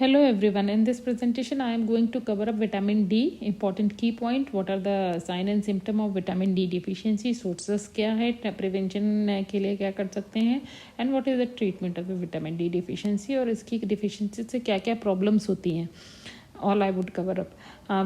Hello everyone. In this presentation, I am going to cover up vitamin D, important key point, what are the sign and symptom of vitamin D deficiency, sources क्या है, prevention के लिए क्या कर सकते हैं, and what is the treatment of the vitamin D deficiency और इसकी deficiency से क्या क्या problems होती हैं. All I would cover up.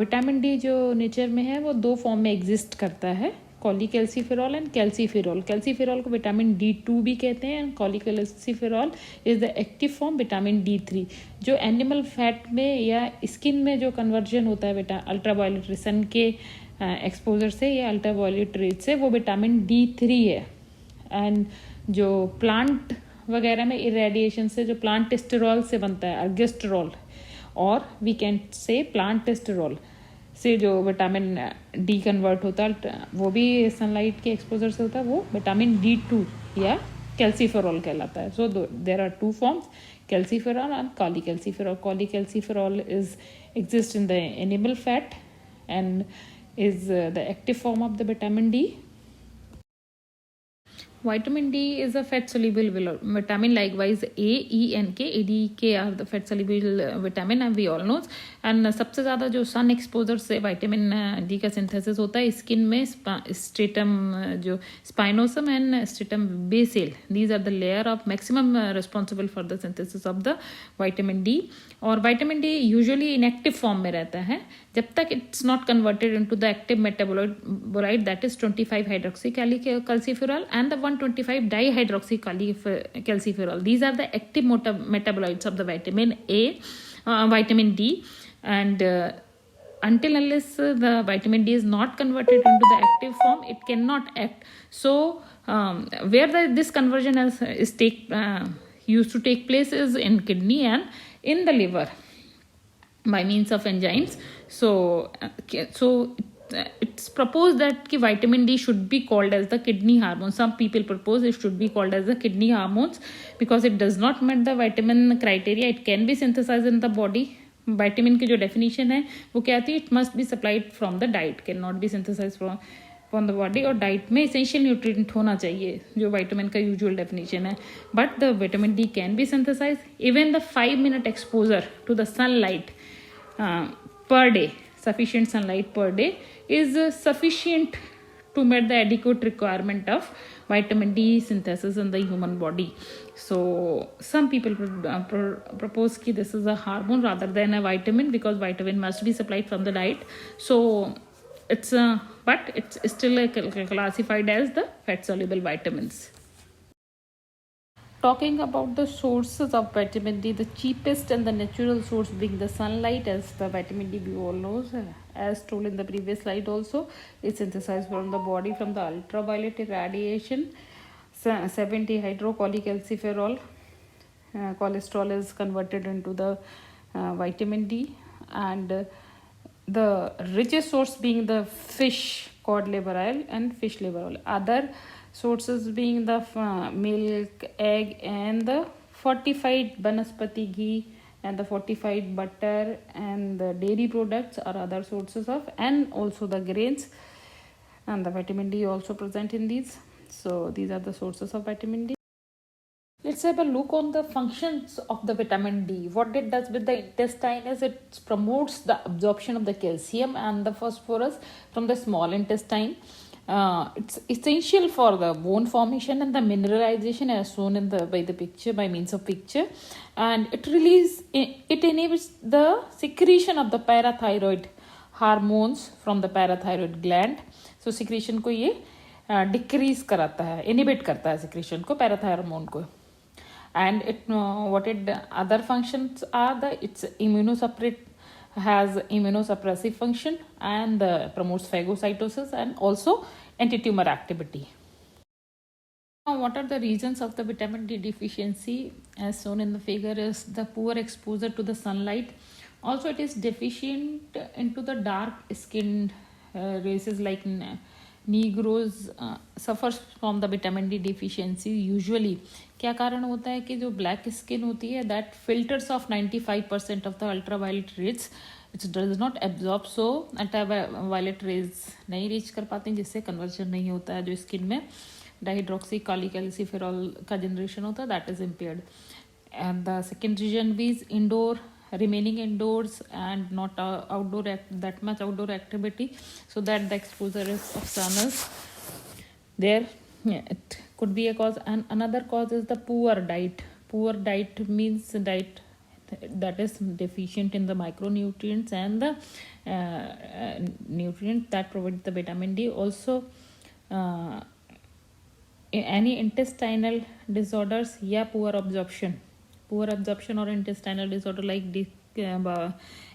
Vitamin D जो नेचर में है वो दो फॉर्म में एग्जिस्ट करता है, कॉलीकैल्सिफेरॉल एंड कैल्सीफेरॉल. कैल्सीफेरॉल को विटामिन D2 भी कहते हैं and cholecalciferol is the active form vitamin D3. जो एनिमल फैट में या स्किन में जो कन्वर्जन होता है अल्ट्रावायलेट सन के एक्सपोजर से या अल्ट्रावायलेट रेज से, वो विटामिन D3 है. एंड जो प्लांट वगैरह में इरेडिएशन से जो प्लांट टेस्टेरोल से बनता है, अर्गेस्टेरोल, और वी कैन से प्लांट टेस्टेरोल से जो विटामिन डी कन्वर्ट होता है वो भी सनलाइट के एक्सपोजर से होता है, वो विटामिन D2 या कैल्सीफेरॉल कहलाता है. So there are two forms, calciferol and cholecalciferol. Cholecalciferol is exist in the animal fat and is the active form of the vitamin D. Vitamin D is a fat soluble vitamin. Likewise, A, E and K, A, D, K are the fat soluble vitamin and we all know. And सबसे ज़्यादा जो sun exposure से vitamin D का synthesis होता है skin में, stratum जो spinosum and stratum basale, these are the layer of maximum responsible for the synthesis of the vitamin D. और vitamin D usually inactive form में रहता है जब तक it's not converted into the active metabolite that is 25 hydroxy calciferol and the 125 dihydroxy calciferol. These are the active metabolites of the vitamin A, vitamin D, and until unless the vitamin D is not converted into the active form, it cannot act. So where this conversion used to take place is in kidney and in the liver by means of enzymes. So it's proposed that vitamin D should be called as the kidney hormone. Some people propose it should be called as the kidney hormones because it does not meet the vitamin criteria. It can be synthesized in the body. Vitamin की जो definition है वो क्या आती है? It must be supplied from the diet, cannot be synthesized from the body. और diet में essential nutrient होना चाहिए जो विटामिन का यूजुअल डेफिनेशन है. But the vitamin D can be synthesize. Even the 5-minute exposure to the sunlight per day, sufficient sunlight per day is sufficient to meet the adequate requirement of vitamin D synthesis in the human body. So some people propose that this is a hormone rather than a vitamin because vitamin must be supplied from the diet. So but it's still classified as the fat soluble vitamins. Talking about the sources of vitamin D, the cheapest and the natural source being the sunlight, as the vitamin D we all know, as told in the previous slide also, is synthesized from the body from the ultraviolet radiation. 70 hydrocholecalciferol cholesterol is converted into the vitamin D, and the richest source being the fish cod liver oil and fish liver oil. Other sources being the milk, egg, and the fortified banaspati ghee and the fortified butter and the dairy products are other sources of, and also the grains, and the vitamin D also present in these. So these are the sources of vitamin D. Let's have a look on the functions of the vitamin D. What it does with the intestine is it promotes the absorption of the calcium and the phosphorus from the small intestine. It's essential for the bone formation and the mineralization as shown in by means of picture, and it enables the secretion of the parathyroid hormones from the parathyroid gland. So secretion को ये decrease कराता है, inhibit करता है secretion को, parathyroid hormone को. And other functions are it's has immunosuppressive function and promotes phagocytosis and also anti-tumor activity. Now, what are the reasons of the vitamin D deficiency? As shown in the figure is the poor exposure to the sunlight. Also, it is deficient into the dark skinned races like Negroes suffers from the vitamin D deficiency usually. क्या कारण होता है कि जो black skin होती है that filters off 95% of the ultraviolet rays. It does not absorb, so ultraviolet rays नहीं reach कर पाते हैं, जिससे कन्वर्जन नहीं होता है जो स्किन में डाइहाइड्रोक्सी कॉलीकैल्सिफेरॉल का जनरेशन होता है, that is impaired. And the second reason is indoor remaining indoors and not that much outdoor activity, so that the exposure of sun is there. Yeah, it could be a cause. And another cause is the poor diet. Poor diet means diet that is deficient in the micronutrients and the nutrients that provide the vitamin D. Also, uh, any intestinal disorders, yeah, poor absorption or intestinal disorder like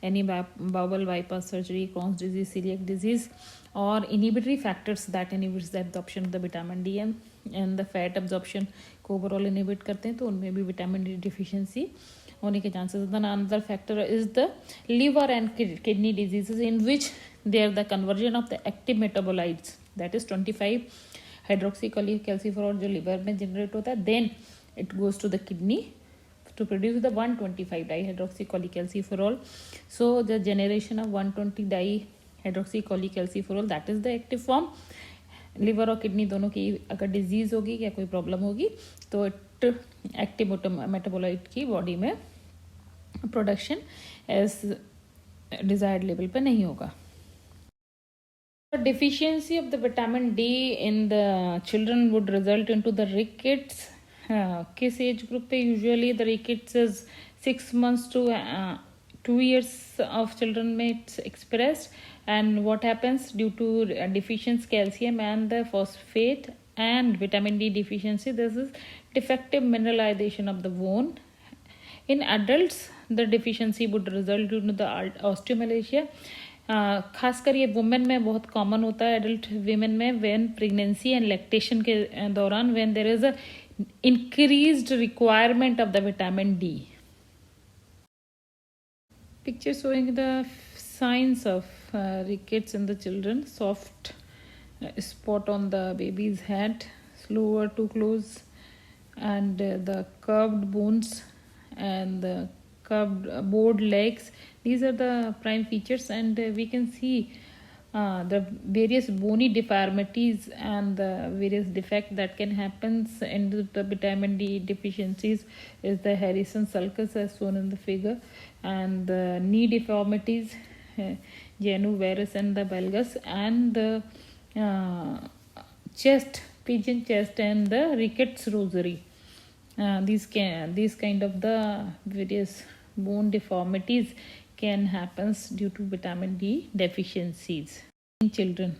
any bowel bypass surgery, Crohn's disease, celiac disease, or inhibitory factors that inhibits the absorption of the vitamin D, and the fat absorption को overall inhibit करते हैं, तो उनमें भी vitamin D deficiency होने के chances. Then another factor is the liver and kidney diseases, in which there the conversion of the active metabolites, that is 25 हाइड्रोक्सीकैल्सिफेरॉल जो liver में जनरेट होता है, then it goes to the kidney to produce the 125 dihydroxycholecalciferol. So the generation of 120 dihydroxycholecalciferol, that is the active form. Liver और kidney दोनों की अगर disease होगी या कोई प्रॉब्लम होगी तो इट एक्टिव मेटाबोलाइट की बॉडी में प्रोडक्शन एज डिजायर्ड लेवल पे नहीं होगा. Deficiency of the vitamin D in the children would result into the rickets. किस एज ग्रुप पे usually the rickets is 6 months to 2 years of children में it's expressed. And what happens due to deficient calcium and the phosphate and vitamin D deficiency, this is defective mineralization of the bone. In adults the deficiency would result into the osteomalacia. खासकर ये women में बहुत common होता है, adult women में, when pregnancy and lactation के दौरान, when there is a increased requirement of the vitamin D. Picture showing the signs of rickets in the children. Soft spot on the baby's head, slower to close, and the curved bones and the curved bowed legs. These are the prime features, and we can see the various bony deformities and the various defects that can happen in the vitamin D deficiencies is the Harrison sulcus as shown in the figure, and the knee deformities, genu varus and the valgus, and the chest, pigeon chest, and the rickets rosary. These kind of the various bone deformities can happen due to vitamin D deficiencies in children.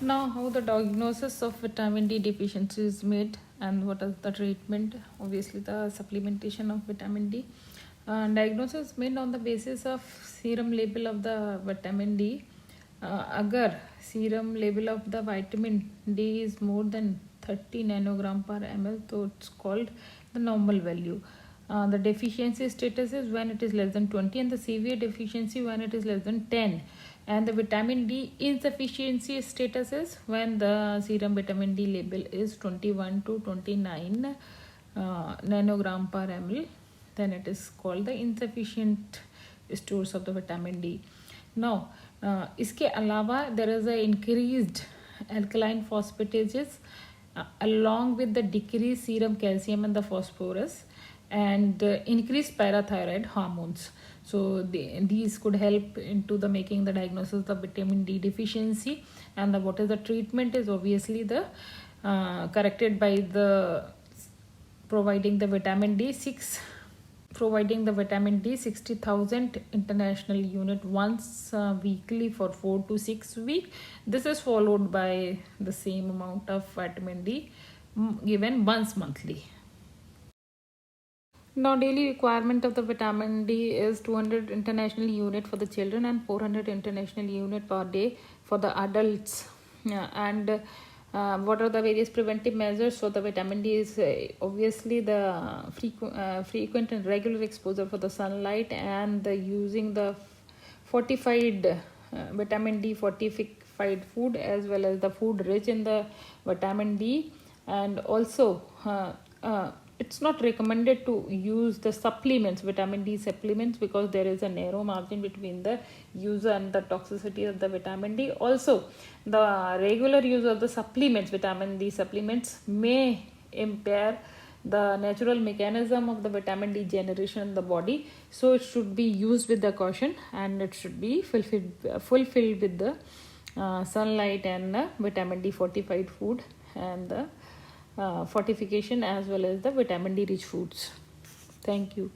Now, how the diagnosis of vitamin D deficiency is made and what is the treatment? Obviously, the supplementation of vitamin D. Diagnosis is made on the basis of serum level of the vitamin D. अगर serum level of the vitamin D is more than 30 nanogram per ml, so it's called the normal value. The deficiency status is when it is less than 20, and the severe deficiency when it is less than 10. And the vitamin D insufficiency status is when the serum vitamin D level is 21 to 29 nanogram per ml, then it is called the insufficient stores of the vitamin D. Now, इसके अलावा there is a increased alkaline phosphatases along with the decreased serum calcium and the phosphorus, and increased parathyroid hormones. So these could help into the making the diagnosis of vitamin D deficiency. And what is the treatment is obviously the corrected by the providing the vitamin D6 providing the vitamin D 60,000 international unit once weekly for 4 to 6 weeks. This is followed by the same amount of vitamin D given once monthly. Now, daily requirement of the vitamin D is 200 international unit for the children and 400 international unit per day for the adults. And what are the various preventive measures for the vitamin D is obviously the frequent and regular exposure for the sunlight, and the using the fortified vitamin D fortified food, as well as the food rich in the vitamin D. And also it's not recommended to use the supplements, vitamin D supplements, because there is a narrow margin between the user and the toxicity of the vitamin D. Also, the regular use of the supplements, vitamin D supplements, may impair the natural mechanism of the vitamin D generation in the body. So it should be used with the caution, and it should be fulfilled with the sunlight and vitamin D fortified food, and the fortification as well as the vitamin D rich foods. Thank you.